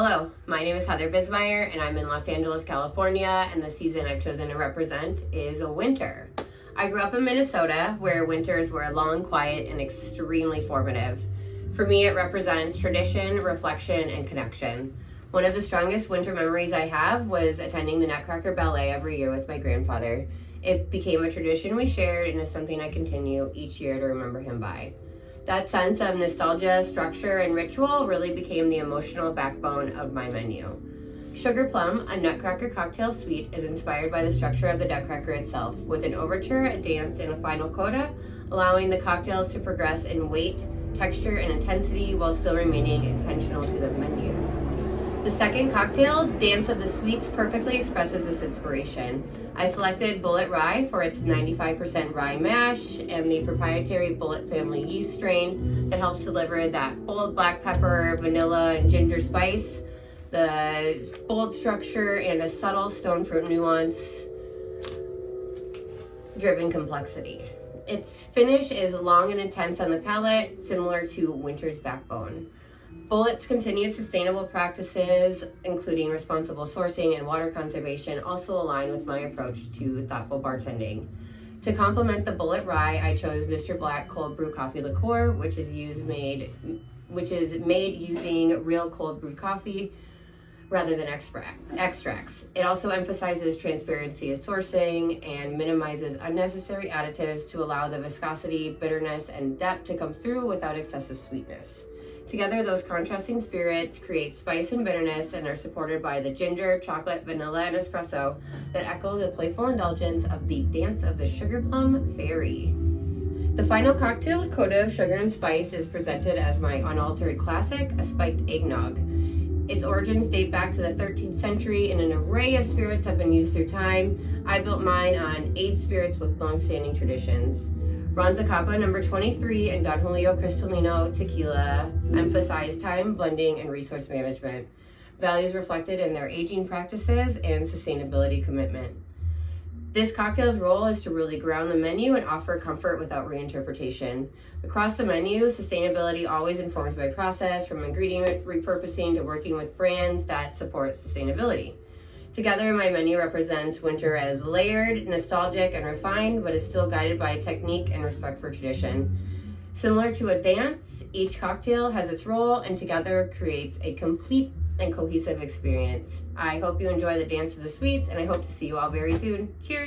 Hello, my name is Heather Bismeyer and I'm in Los Angeles, California, and the season I've chosen to represent is winter. I grew up in Minnesota where winters were long, quiet, and extremely formative. For me, it represents tradition, reflection, and connection. One of the strongest winter memories I have was attending the Nutcracker Ballet every year with my grandfather. It became a tradition we shared and is something I continue each year to remember him by. That sense of nostalgia, structure, and ritual really became the emotional backbone of my menu. Sugar Plum, a Nutcracker cocktail suite, is inspired by the structure of the Nutcracker itself, with an overture, a dance, and a final coda, allowing the cocktails to progress in weight, texture, and intensity while still remaining intentional to the menu. The second cocktail, Dance of the Sweets, perfectly expresses this inspiration. I selected Bulleit Rye for its 95% rye mash and the proprietary Bulleit family yeast strain that helps deliver that bold black pepper, vanilla, and ginger spice, the bold structure, and a subtle stone fruit nuance driven complexity. Its finish is long and intense on the palate, similar to winter's backbone. Bulleit's continued sustainable practices, including responsible sourcing and water conservation, also align with my approach to thoughtful bartending. To complement the Bulleit Rye, I chose Mr. Black Cold Brew Coffee Liqueur, which is made using real cold brewed coffee rather than extracts. It also emphasizes transparency of sourcing and minimizes unnecessary additives to allow the viscosity, bitterness, and depth to come through without excessive sweetness. Together, those contrasting spirits create spice and bitterness and are supported by the ginger, chocolate, vanilla, and espresso that echo the playful indulgence of the Dance of the Sugar Plum Fairy. The final cocktail, Coda of Sugar and Spice, is presented as my unaltered classic, a spiked eggnog. Its origins date back to the 13th century, and an array of spirits have been used through time. I built mine on aged spirits with long-standing traditions. Ronzacapa number 23 and Don Julio Cristalino tequila emphasize time, blending, and resource management, values reflected in their aging practices and sustainability commitment. This cocktail's role is to really ground the menu and offer comfort without reinterpretation. Across the menu, sustainability always informs my process, from ingredient repurposing to working with brands that support sustainability. Together, my menu represents winter as layered, nostalgic, and refined, but is still guided by technique and respect for tradition. Similar to a dance, each cocktail has its role and together creates a complete and cohesive experience. I hope you enjoy the Dance of the Sweets, and I hope to see you all very soon. Cheers!